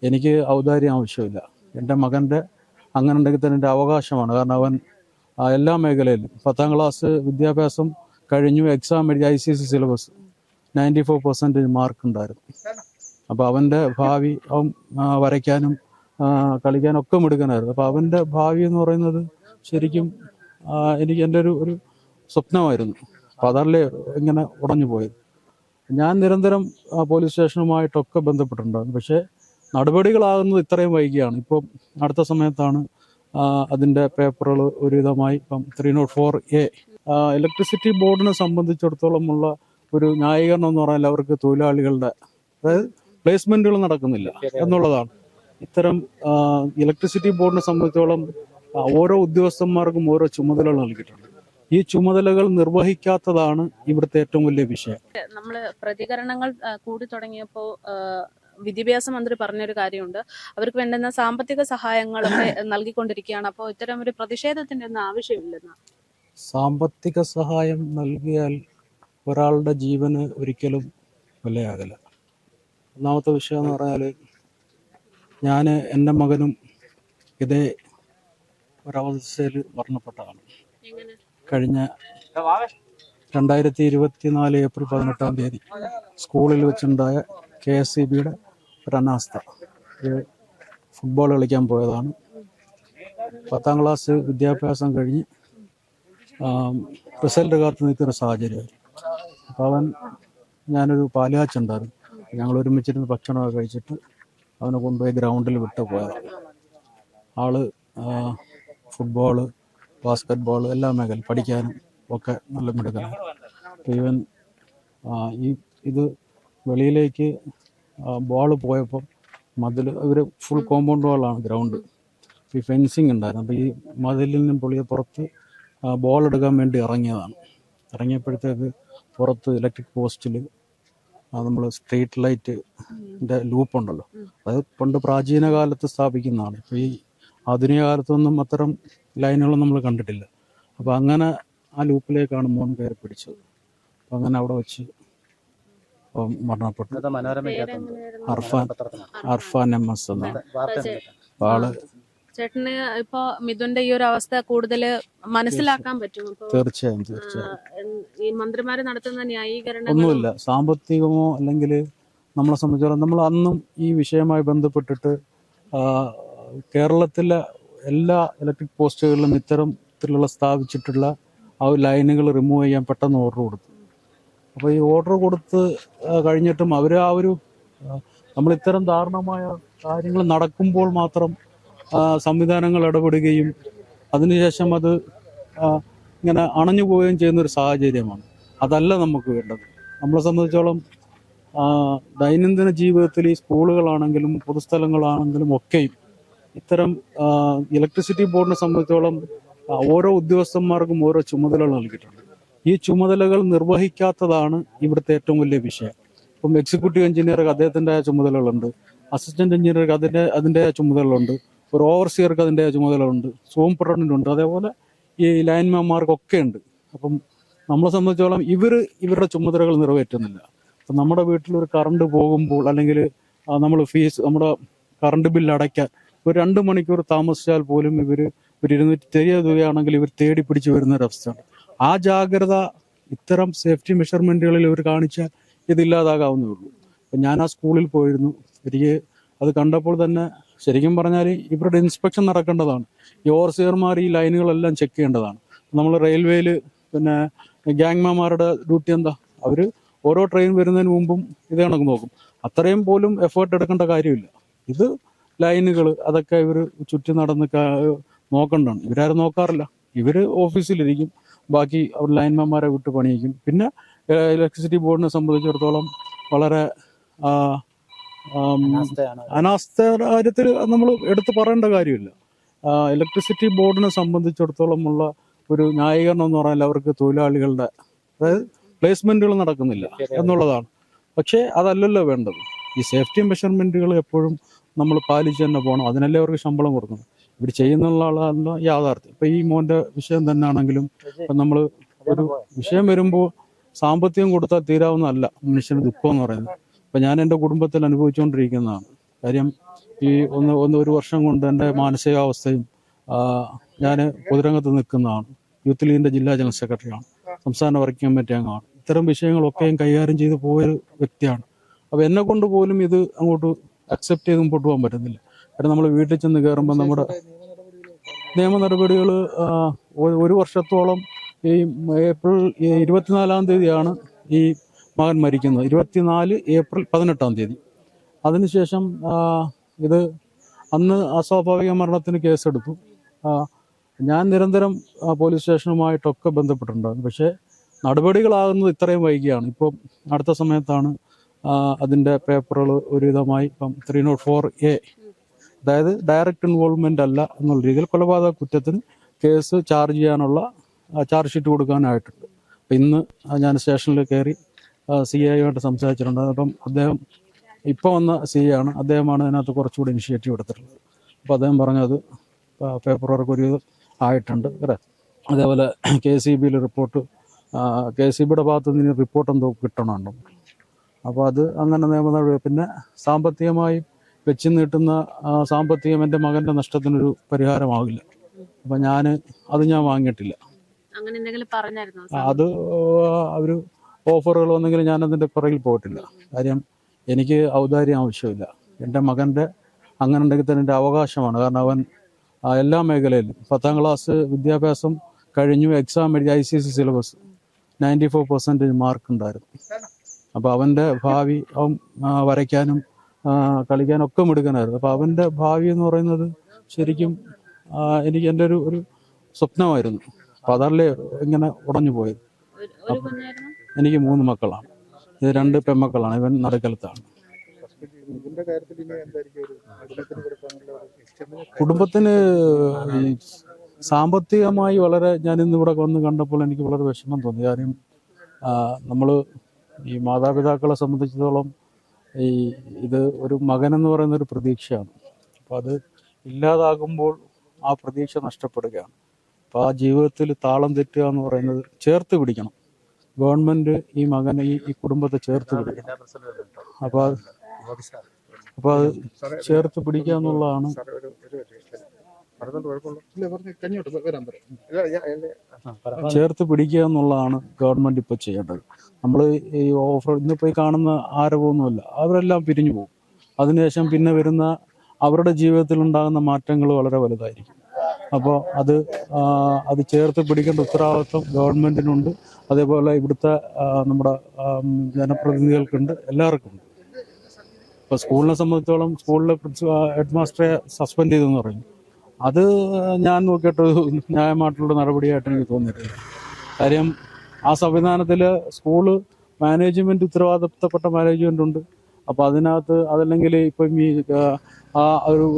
എനിക്ക് ഔദാര്യം ആവശ്യമില്ല. എൻ്റെ മകൻ്റെ അങ്ങനെ ഉണ്ടെങ്കിൽ തന്നെ എൻ്റെ അവകാശമാണ്. കാരണം അവൻ എല്ലാ മേഖലയിലും 10ാം ക്ലാസ് വിദ്യാഭ്യാസം കഴിഞ്ഞു, എക്സാം എഴുതി ICSE സിലബസ് 94% മാർക്ക് ഉണ്ടായിരുന്നു. അപ്പോൾ അവൻ്റെ ഭാവി അവൻ വരയ്ക്കാനും കളിക്കാനും ഒക്കെ മിടുക്കനായിരുന്നു. അപ്പോൾ അവൻ്റെ ഭാവി എന്ന് പറയുന്നത് ശരിക്കും എനിക്ക് എൻ്റെ ഒരു സ്വപ്നമായിരുന്നു. അപ്പോൾ അതല്ലേ ഇങ്ങനെ ഉടഞ്ഞു പോയത്. ഞാൻ നിരന്തരം പോലീസ് സ്റ്റേഷനുമായിട്ടൊക്കെ ബന്ധപ്പെട്ടിട്ടുണ്ടായിരുന്നു. പക്ഷേ നടപടികളാകുന്നത് ഇത്രയും വൈകിയാണ്. ഇപ്പം അടുത്ത സമയത്താണ് അതിൻ്റെ പേപ്പറുകൾ ഒരുവിധമായി ഇപ്പം 304A ഇലക്ട്രിസിറ്റി ബോർഡിനെ സംബന്ധിച്ചിടത്തോളമുള്ള ഒരു ന്യായീകരണം എന്ന് പറഞ്ഞാൽ അവർക്ക് തൊഴിലാളികളുടെ അതായത് പ്ലേസ്മെൻറ്റുകൾ നടക്കുന്നില്ല എന്നുള്ളതാണ്. ഇത്തരം ഇലക്ട്രിസിറ്റി ബോർഡിനെ സംബന്ധിച്ചോളം ഓരോ ഉദ്യോഗസ്ഥന്മാർക്കും ഓരോ ചുമതലകൾ നൽകിയിട്ടുണ്ട്. ഈ ചുമതലകൾ നിർവഹിക്കാത്തതാണ് ഇവിടുത്തെ ഏറ്റവും വലിയ വിഷയം. നമ്മൾ പ്രതികരണങ്ങൾ കൂടി തുടങ്ങിയപ്പോൾ വിദ്യാഭ്യാസ മന്ത്രി പറഞ്ഞൊരു കാര്യമുണ്ട്, അവർക്ക് വേണ്ടുന്ന സാമ്പത്തിക സഹായങ്ങളൊക്കെ നൽകിക്കൊണ്ടിരിക്കുകയാണ്. അപ്പോൾ ഇത്തരം ഒരു പ്രതിഷേധത്തിന്റെ ഒന്നും ആവശ്യമില്ലെന്ന്. സാമ്പത്തിക സഹായം നൽകിയാൽ ഒരാളുടെ ജീവന് ഒരിക്കലും വിലയാകില്ല. ഒന്നാമത്തെ വിഷയം എന്ന് പറഞ്ഞാൽ ഞാൻ എൻ്റെ മകനും ഇതേ ഒരവസ്ഥയിൽ മരണപ്പെട്ടതാണ്. കഴിഞ്ഞ 2024 ഏപ്രിൽ 18 സ്കൂളിൽ വെച്ചുണ്ടായ KSEBയുടെ ഒരു അനാസ്ഥ. ഫുട്ബോൾ കളിക്കാൻ പോയതാണ്. 10ാം ക്ലാസ് വിദ്യാഭ്യാസം കഴിഞ്ഞ് റിസൾട്ട് കാത്ത് നിൽക്കുന്ന സാഹചര്യമായി. അപ്പോൾ ഞാനൊരു പാലുകാച്ചുണ്ടായിരുന്നു, ഞങ്ങൾ ഒരുമിച്ചിരുന്ന് ഭക്ഷണമൊക്കെ കഴിച്ചിട്ട് അവനെ കൊണ്ടുപോയി ഗ്രൗണ്ടിൽ വിട്ട് പോയതാണ്. ആള് ഫുട്ബോള്, ബാസ്കറ്റ് ബോൾ എല്ലാ മേഖല പഠിക്കാനും ഒക്കെ നല്ല മിടുക്കനാണ്. ഈവൻ ഇത് വെളിയിലേക്ക് ബോൾ പോയപ്പോൾ മതിൽ ഇവർ ഫുൾ കോമ്പൗണ്ട് വാളാണ് ഗ്രൗണ്ട്. ഈ ഫെൻസിങ് ഉണ്ടായിരുന്നു. അപ്പോൾ ഈ മതിലിൽ നിന്നും പൊളിയെ പുറത്ത് ബോൾ എടുക്കാൻ വേണ്ടി ഇറങ്ങിയതാണ്. ഇറങ്ങിയപ്പോഴത്തേക്ക് പുറത്ത് ഇലക്ട്രിക് പോസ്റ്റിൽ നമ്മൾ സ്ട്രീറ്റ് ലൈറ്റിൻ്റെ ലൂപ്പുണ്ടല്ലോ, അത് പണ്ട് പ്രാചീന കാലത്ത് സ്ഥാപിക്കുന്നതാണ്. ഇപ്പോൾ ഈ ആധുനിക കാലത്തൊന്നും അത്തരം ലൈനുകളും നമ്മൾ കണ്ടിട്ടില്ല. അപ്പോൾ അങ്ങനെ ആ ലൂപ്പിലേക്കാണ് മോൻ കയറി പിടിച്ചത്. അപ്പം അങ്ങനെ അവിടെ വെച്ച് മരണപ്പെട്ടു. അർഫാൻ MS എന്നാണ് ആള്. ചേട്ടന് ഇപ്പൊ മിഥുന്റെ ഈ ഒരു അവസ്ഥ കൂടുതൽ മനസ്സിലാക്കാൻ പറ്റും. തീർച്ചയായും ഈ മന്ത്രിമാര് നടത്തുന്ന ന്യായീകരണം ഒന്നുമില്ല. സാമ്പത്തികമോ അല്ലെങ്കിൽ നമ്മളെ സംബന്ധിച്ചോളം നമ്മൾ അന്നും ഈ വിഷയവുമായി ബന്ധപ്പെട്ടിട്ട് കേരളത്തിലെ എല്ലാ ഇലക്ട്രിക് പോസ്റ്റുകളിലും ഇത്തരത്തിലുള്ള സ്ഥാപിച്ചിട്ടുള്ള ആ ലൈനുകൾ റിമൂവ് ചെയ്യാൻ പെട്ടെന്ന് ഓർഡർ കൊടുത്തു. അപ്പോൾ ഈ ഓർഡർ കൊടുത്ത് കഴിഞ്ഞിട്ടും അവർ നമ്മൾ ഇത്തരം ദാരുണമായ കാര്യങ്ങൾ നടക്കുമ്പോൾ മാത്രം സംവിധാനങ്ങൾ ഇടപെടുകയും അതിനുശേഷം അത് ഇങ്ങനെ അണഞ്ഞു പോവുകയും ചെയ്യുന്നൊരു സാഹചര്യമാണ്. അതല്ല നമുക്ക് വേണ്ടത്. നമ്മളെ സംബന്ധിച്ചോളം ദൈനംദിന ജീവിതത്തിൽ ഈ സ്കൂളുകളാണെങ്കിലും പൊതുസ്ഥലങ്ങളാണെങ്കിലും ഒക്കെയും ഇത്തരം ഇലക്ട്രിസിറ്റി ബോർഡിനെ സംബന്ധിച്ചോളം ഓരോ ഉദ്യോഗസ്ഥന്മാർക്കും ഓരോ ചുമതലകൾ നൽകിയിട്ടുണ്ട്. ഈ ചുമതലകൾ നിർവഹിക്കാത്തതാണ് ഇവിടുത്തെ ഏറ്റവും വലിയ വിഷയം. ഇപ്പം എക്സിക്യൂട്ടീവ് എഞ്ചിനീയർക്ക് അദ്ദേഹത്തിൻ്റെ ചുമതലകളുണ്ട്, അസിസ്റ്റന്റ് എഞ്ചിനീയർക്ക് അതിൻ്റെ ചുമതലകളുണ്ട്, ഒരു ഓവർസിയർക്ക് അതിൻ്റെ ചുമതലകളുണ്ട്, സൂപ്രണ്ടൻ്റുണ്ട്, അതേപോലെ ഈ ലൈൻമാൻമാർക്കൊക്കെ ഉണ്ട്. അപ്പം നമ്മളെ സംബന്ധിച്ചോളം ഇവരുടെ ചുമതലകൾ നിറവേറ്റുന്നില്ല. അപ്പം നമ്മുടെ വീട്ടിലൊരു കറണ്ട് പോകുമ്പോൾ അല്ലെങ്കിൽ നമ്മൾ നമ്മുടെ കറണ്ട് ബില്ല് അടയ്ക്കാൻ ഒരു 2 മണിക്കൂർ താമസിച്ചാൽ പോലും ഇവർ ഒരു 230 തുകയാണെങ്കിൽ ഇവർ തേടി പിടിച്ച് വരുന്നൊരവസ്ഥയാണ്. ആ ജാഗ്രത ഇത്തരം സേഫ്റ്റി മെഷർമെൻറ്റുകളിൽ ഇവർ കാണിച്ചാൽ ഇതില്ലാതാകാവുന്നേ ഉള്ളൂ. അപ്പം ഞാൻ ആ സ്കൂളിൽ പോയിരുന്നു. എനിക്ക് അത് കണ്ടപ്പോൾ തന്നെ ശരിക്കും പറഞ്ഞാൽ ഇവരുടെ ഇൻസ്പെക്ഷൻ നടക്കേണ്ടതാണ്. ഈ ഓവർസിയർമാർ ഈ ലൈനുകളെല്ലാം ചെക്ക് ചെയ്യേണ്ടതാണ്. നമ്മൾ റെയിൽവേയിൽ പിന്നെ ഗ്യാങ്മാരുടെ ഡ്യൂട്ടി എന്താ? അവർ ഓരോ ട്രെയിൻ വരുന്നതിന് മുമ്പും ഇത് കണക്ക് നോക്കും. അത്രയും പോലും എഫേർട്ട് എടുക്കേണ്ട കാര്യമില്ല. ഇത് ലൈനുകൾ അതൊക്കെ ഇവർ ചുറ്റി നടന്ന് നോക്കേണ്ടതാണ്. ഇവരാരും നോക്കാറില്ല. ഇവർ ഓഫീസിലിരിക്കും, ബാക്കി അവർ ലൈൻമാൻമാരെ വിട്ട് പണിയിക്കും. പിന്നെ ഇലക്ട്രിസിറ്റി ബോർഡിനെ സംബന്ധിച്ചിടത്തോളം വളരെ അനാസ്ഥ കാര്യത്തിൽ നമ്മൾ എടുത്തു പറയേണ്ട കാര്യമില്ല. ഇലക്ട്രിസിറ്റി ബോർഡിനെ സംബന്ധിച്ചിടത്തോളമുള്ള ഒരു ന്യായീകരണം എന്ന് പറഞ്ഞാൽ അവർക്ക് തൊഴിലാളികളുടെ അതായത് പ്ലേസ്മെൻറ്റുകൾ നടക്കുന്നില്ല എന്നുള്ളതാണ്. പക്ഷേ അതല്ലല്ലോ വേണ്ടത്. ഈ സേഫ്റ്റി മെഷർമെൻറ്റുകൾ എപ്പോഴും നമ്മൾ പാലിച്ച് തന്നെ പോകണം. അതിനല്ലേ അവർക്ക് ശമ്പളം കൊടുക്കണം. ഇവർ ചെയ്യുന്നുള്ള ആളല്ല യാഥാർത്ഥ്യം. ഇപ്പം ഈ മോൻ്റെ വിഷയം തന്നെ ആണെങ്കിലും ഇപ്പം നമ്മൾ ഒരു വിഷയം വരുമ്പോൾ സാമ്പത്തികം കൊടുത്താൽ തീരാവുന്നതല്ല മനുഷ്യന് ദുഃഖം എന്ന് പറയുന്നത്. അപ്പം ഞാൻ എൻ്റെ കുടുംബത്തിൽ അനുഭവിച്ചുകൊണ്ടിരിക്കുന്നതാണ്. കാര്യം ഈ ഒരു വർഷം കൊണ്ട് എൻ്റെ മാനസികാവസ്ഥയും ഞാൻ പൊതുരംഗത്ത് നിൽക്കുന്നതാണ്. യൂത്ത് ലീഗിൻ്റെ ജില്ലാ ജനറൽ സെക്രട്ടറിയാണ്, സംസ്ഥാന വർക്കിംഗ് കമ്മിറ്റി അംഗമാണ്. ഇത്തരം വിഷയങ്ങളൊക്കെയും കൈകാര്യം ചെയ്ത് പോയൊരു വ്യക്തിയാണ്. അപ്പോൾ എന്നെ കൊണ്ട് പോലും ഇത് അങ്ങോട്ട് അക്സെപ്റ്റ് ചെയ്ത് മുമ്പോട്ട് പോകാൻ പറ്റുന്നില്ല. കാരണം നമ്മൾ വീട്ടിൽ ചെന്ന് കയറുമ്പോൾ നമ്മുടെ നിയമ നടപടികൾ ഒരു വർഷത്തോളം ഈ ഏപ്രിൽ 24 തീയതിയാണ് ഈ മകൻ മരിക്കുന്നത്. 24 ഏപ്രിൽ 18 അതിനുശേഷം ഇത് അന്ന് അസ്വാഭാവിക മരണത്തിന് കേസെടുത്തു. ഞാൻ നിരന്തരം പോലീസ് സ്റ്റേഷനുമായിട്ടൊക്കെ ബന്ധപ്പെട്ടിട്ടുണ്ടായിരുന്നു. പക്ഷേ നടപടികളാകുന്നത് ഇത്രയും വൈകിയാണ്. ഇപ്പം അടുത്ത സമയത്താണ് അതിൻ്റെ പേപ്പറുകൾ ഒരുവിധമായി ഇപ്പം 304A, അതായത് ഡയറക്റ്റ് ഇൻവോൾവ്മെൻ്റ് അല്ല എന്നുള്ള രീതിയിൽ കൊലപാതക കുറ്റത്തിന് കേസ് ചാർജ് ചെയ്യാനുള്ള ചാർജ് ഷീറ്റ് കൊടുക്കാനായിട്ടുണ്ട്. അപ്പം ഇന്ന് ഞാൻ സ്റ്റേഷനിൽ കയറി CIയുമായിട്ട് സംസാരിച്ചിട്ടുണ്ട്. അപ്പം അദ്ദേഹം ഇപ്പോൾ വന്ന CI ആണ്, അദ്ദേഹമാണ് അതിനകത്ത് കുറച്ചുകൂടി ഇനിഷ്യേറ്റീവ് എടുത്തിട്ടുള്ളത്. അപ്പോൾ അദ്ദേഹം പറഞ്ഞത് പേപ്പർ വർക്ക് ഒരു ആയിട്ടുണ്ട്. അതേപോലെ KCBയിൽ റിപ്പോർട്ട്, KCBയുടെ ഭാഗത്ത് നിന്ന് റിപ്പോർട്ട് എന്തോ കിട്ടണമുണ്ടോ. അപ്പോൾ അത് അങ്ങനെ നിയമ നടപടി. പിന്നെ സാമ്പത്തികമായി വെച്ച് നീട്ടുന്ന സാമ്പത്തികം എൻ്റെ മകൻ്റെ നഷ്ടത്തിനൊരു പരിഹാരമാകില്ല. അപ്പം ഞാൻ വാങ്ങിയിട്ടില്ല. അത് അവർ ഓഫറുകൾ വന്നെങ്കിൽ ഞാനതിൻ്റെ പുറകിൽ പോയിട്ടില്ല. കാര്യം എനിക്ക് ഔദാര്യം ആവശ്യമില്ല. എൻ്റെ മകൻ്റെ അങ്ങനെ ഉണ്ടെങ്കിൽ തന്നെ എൻ്റെ അവകാശമാണ്. കാരണം അവൻ എല്ലാ മേഖലയിലും 10ാം ക്ലാസ് വിദ്യാഭ്യാസം കഴിഞ്ഞു, എക്സാം എഴുതി, ICSE സിലബസ് 94% മാർക്ക് ഉണ്ടായിരുന്നു. അപ്പോൾ അവൻ്റെ ഭാവി, അവൻ വരയ്ക്കാനും കളിക്കാനും ഒക്കെ മിടുക്കനായിരുന്നു. അപ്പോൾ അവൻ്റെ ഭാവി എന്ന് പറയുന്നത് ശരിക്കും എനിക്ക് എൻ്റെ ഒരു സ്വപ്നമായിരുന്നു. അപ്പം അതല്ലേ ഇങ്ങനെ ഉടഞ്ഞു പോയത്. എനിക്ക് 3 മക്കളാണ്. ഇത് 2 പെൺമക്കളാണ്. ഇവൻ നടുക്കലത്താണ്. കുടുംബത്തിന് സാമ്പത്തികമായി വളരെ, ഞാനിന്ന് ഇവിടെ വന്ന് കണ്ടപ്പോൾ എനിക്ക് വളരെ വിഷമം തോന്നി. കാര്യം നമ്മൾ ഈ മാതാപിതാക്കളെ സംബന്ധിച്ചിടത്തോളം ഇത് ഒരു മകനെന്ന് പറയുന്ന ഒരു പ്രതീക്ഷയാണ്. അപ്പോൾ അത് ഇല്ലാതാകുമ്പോൾ ആ പ്രതീക്ഷ നഷ്ടപ്പെടുകയാണ്. അപ്പോൾ ആ ജീവിതത്തിൽ താളം തെറ്റുക എന്ന് പറയുന്നത് ചേർത്ത് പിടിക്കണം. ഗവൺമെൻറ് ഈ മകനെ ഈ കുടുംബത്തെ ചേർത്ത് പിടിക്കണം. അപ്പോൾ അത് ചേർത്ത് പിടിക്കുക എന്നുള്ളതാണ്. ചേർത്ത് പിടിക്കുക എന്നുള്ളതാണ് ഗവൺമെൻറ് ഇപ്പോൾ ചെയ്യേണ്ടത്. നമ്മൾ ഈ ഓഫർ ഇന്നിപ്പോൾ ഈ കാണുന്ന ആരവമൊന്നുമില്ല, അവരെല്ലാം പിരിഞ്ഞു പോകും. അതിനുശേഷം പിന്നെ വരുന്ന അവരുടെ ജീവിതത്തിൽ ഉണ്ടാകുന്ന മാറ്റങ്ങൾ വളരെ വലുതായിരിക്കും. അപ്പോൾ അത് ചേർത്ത് പിടിക്കേണ്ട ഉത്തരവാദിത്വം ഗവൺമെൻറ്റിനുണ്ട്. അതേപോലെ ഇവിടുത്തെ നമ്മുടെ ജനപ്രതിനിധികൾക്കുണ്ട്, എല്ലാവർക്കും ഉണ്ട്. ഇപ്പോൾ സ്കൂളിനെ സംബന്ധിച്ചോളം സ്കൂളിലെ ഹെഡ് മാസ്റ്ററെ സസ്പെൻഡ് ചെയ്തെന്ന് പറഞ്ഞു. അത് ഞാൻ നോക്കിയിട്ട് ന്യായമായിട്ടുള്ള നടപടിയായിട്ട് എനിക്ക് തോന്നിയിട്ടില്ല. കാര്യം ആ സംവിധാനത്തിൽ സ്കൂള് മാനേജ്മെൻറ്റ്, ഉത്തരവാദിത്തപ്പെട്ട മാനേജ്മെൻ്റ് ഉണ്ട്. അപ്പോൾ അതിനകത്ത് അതല്ലെങ്കിൽ ഇപ്പം ഈ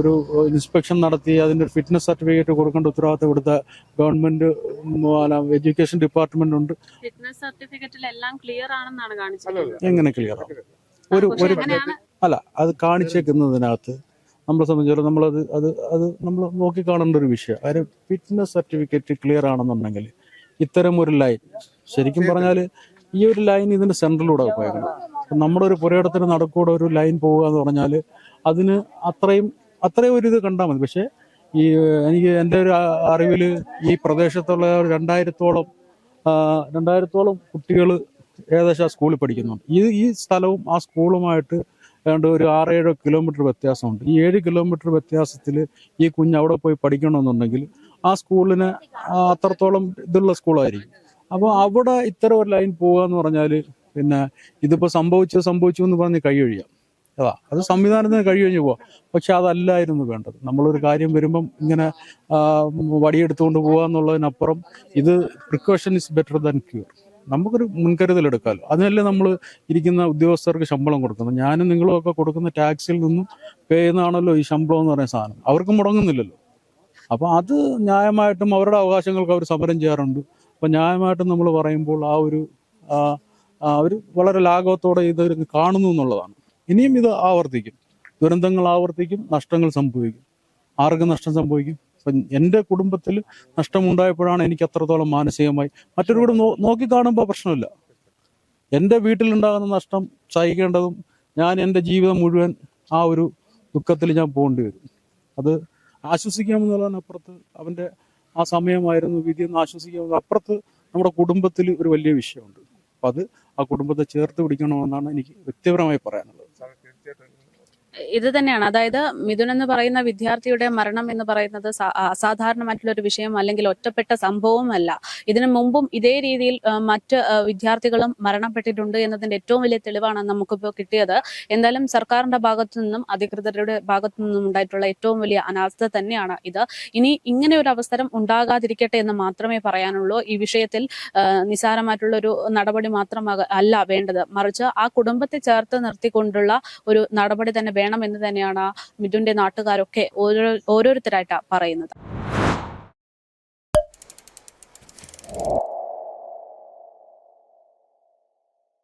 ഒരു ഇൻസ്പെക്ഷൻ നടത്തി അതിൻ്റെ ഫിറ്റ്നസ് സർട്ടിഫിക്കറ്റ് കൊടുക്കേണ്ട ഉത്തരവാദിത്തം കൊടുത്ത ഗവൺമെൻറ് എഡ്യൂക്കേഷൻ ഡിപ്പാർട്ട്മെൻ്റ് ഉണ്ട്. ഫിറ്റ്നസ് സർട്ടിഫിക്കറ്റിൽ എല്ലാം ക്ലിയർ ആണെന്നാണ് കാണിച്ചത്. എങ്ങനെ ക്ലിയർ ആവും? അല്ല, അത് കാണിച്ചേക്കുന്നതിനകത്ത് നമ്മളെ സംബന്ധിച്ചിടത്തോളം നമ്മളത് നമ്മൾ നോക്കിക്കാണേണ്ട ഒരു വിഷയം. കാര്യം ഫിറ്റ്നസ് സർട്ടിഫിക്കറ്റ് ക്ലിയർ ആണെന്നുണ്ടെങ്കിൽ ഇത്തരം ഒരു ലൈൻ, ശരിക്കും പറഞ്ഞാൽ ഈ ഒരു ലൈൻ ഇതിൻ്റെ സെൻട്രലിലൂടെ പോയേക്കണം. നമ്മുടെ ഒരു പുരയിടത്തിന് നടക്കൂടെ ഒരു ലൈൻ പോവുക എന്ന് പറഞ്ഞാൽ അതിന് അത്രയും ഒരു ഇത് കണ്ടാൽ മതി. പക്ഷേ എനിക്ക് എൻ്റെ ഒരു അറിവിൽ ഈ പ്രദേശത്തുള്ള 2000-ഓളം കുട്ടികൾ ഏകദേശം ആ സ്കൂളിൽ പഠിക്കുന്നുണ്ട്. ഈ സ്ഥലവും ആ സ്കൂളുമായിട്ട് ഏതാണ്ട് ഒരു 6-7 കിലോമീറ്റർ വ്യത്യാസമുണ്ട്. ഈ 7 കിലോമീറ്റർ വ്യത്യാസത്തിൽ ഈ കുഞ്ഞ് അവിടെ പോയി പഠിക്കണമെന്നുണ്ടെങ്കിൽ ആ സ്കൂളിന് അത്രത്തോളം ഇതുള്ള സ്കൂളായിരിക്കും. അപ്പോൾ അവിടെ ഇത്തരം ഒരു ലൈൻ പോവുക എന്ന് പറഞ്ഞാൽ പിന്നെ ഇതിപ്പോൾ സംഭവിച്ചു എന്ന് പറഞ്ഞ് കഴിയൊഴിയാം. അത് സംവിധാനത്തിന് കഴിയൊഴിഞ്ഞു പോവാം. പക്ഷെ അതല്ലായിരുന്നു വേണ്ടത്. നമ്മളൊരു കാര്യം വരുമ്പം ഇങ്ങനെ വടിയെടുത്തുകൊണ്ട് പോകുക എന്നുള്ളതിനപ്പുറം ഇത് precaution is better than cure. നമുക്കൊരു മുൻകരുതലെടുക്കാമല്ലോ. അതിനല്ലേ നമ്മൾ ഇരിക്കുന്ന ഉദ്യോഗസ്ഥർക്ക് ശമ്പളം കൊടുക്കുന്നത്. ഞാനും നിങ്ങളും ഒക്കെ കൊടുക്കുന്ന ടാക്സിൽ നിന്നും പേ ചെയ്യുന്നതാണല്ലോ ഈ ശമ്പളം എന്ന് പറയുന്ന സാധനം. അവർക്ക് മുടങ്ങുന്നില്ലല്ലോ. അപ്പോൾ അത് ന്യായമായിട്ടും അവരുടെ അവകാശങ്ങൾക്ക് അവർ സമരം ചെയ്യാറുണ്ട്. അപ്പോൾ ന്യായമായിട്ടും നമ്മൾ പറയുമ്പോൾ അവർ വളരെ ലാഘവത്തോടെ ഇത് കാണുന്നു എന്നുള്ളതാണ്. ഇനിയും ഇത് ആവർത്തിക്കും, ദുരന്തങ്ങൾ ആവർത്തിക്കും, നഷ്ടങ്ങൾ സംഭവിക്കും. ആർക്കും നഷ്ടം സംഭവിക്കും? അപ്പം എൻ്റെ കുടുംബത്തിൽ നഷ്ടമുണ്ടായപ്പോഴാണ് എനിക്ക് അത്രത്തോളം മാനസികമായി. മറ്റൊരു കൂടെ നോക്കിക്കാണുമ്പോൾ പ്രശ്നമില്ല. എൻ്റെ വീട്ടിലുണ്ടാകുന്ന നഷ്ടം സഹിക്കേണ്ടതും ഞാൻ എൻ്റെ ജീവിതം മുഴുവൻ ആ ഒരു ദുഃഖത്തിൽ ഞാൻ പോകേണ്ടി വരും. അത് ആശ്വസിക്കാമെന്നുള്ളതിനപ്പുറത്ത് അവൻ്റെ ആ സമയമായിരുന്നു വിധി എന്ന് ആശ്വസിക്കാമെന്ന് അപ്പുറത്ത് നമ്മുടെ കുടുംബത്തിൽ ഒരു വലിയ വിഷയമുണ്ട്. അപ്പം അത് ആ കുടുംബത്തെ ചേർത്ത് പിടിക്കണമെന്നാണ് എനിക്ക് വ്യക്തിപരമായി പറയാനുള്ളത്. ഇത് തന്നെയാണ്, അതായത് മിഥുൻ എന്ന് പറയുന്ന വിദ്യാർത്ഥിയുടെ മരണം എന്ന് പറയുന്നത് അസാധാരണമായിട്ടുള്ള ഒരു വിഷയം അല്ലെങ്കിൽ ഒറ്റപ്പെട്ട സംഭവമല്ല. ഇതിനു മുമ്പും ഇതേ രീതിയിൽ മറ്റ് വിദ്യാർത്ഥികളും മരണപ്പെട്ടിട്ടുണ്ട് എന്നതിന്റെ ഏറ്റവും വലിയ തെളിവാണ് നമുക്കിപ്പോൾ കിട്ടിയത്. എന്തായാലും സർക്കാരിന്റെ ഭാഗത്തു നിന്നും അധികൃതരുടെ ഭാഗത്തു നിന്നും ഉണ്ടായിട്ടുള്ള ഏറ്റവും വലിയ അനാസ്ഥ തന്നെയാണ് ഇത്. ഇനി ഇങ്ങനെ ഒരു അവസരം ഉണ്ടാകാതിരിക്കട്ടെ എന്ന് മാത്രമേ പറയാനുള്ളൂ. ഈ വിഷയത്തിൽ നിസ്സാരമായിട്ടുള്ള ഒരു നടപടി അല്ല വേണ്ടത്, മറിച്ച് ആ കുടുംബത്തെ ചേർത്ത് നിർത്തിക്കൊണ്ടുള്ള ഒരു നടപടി തന്നെ വേണമെന്ന് തന്നെയാണ് മിഥുന്റെ നാട്ടുകാരൊക്കെ ഓരോരുത്തരായിട്ടാണ് പറയുന്നത്.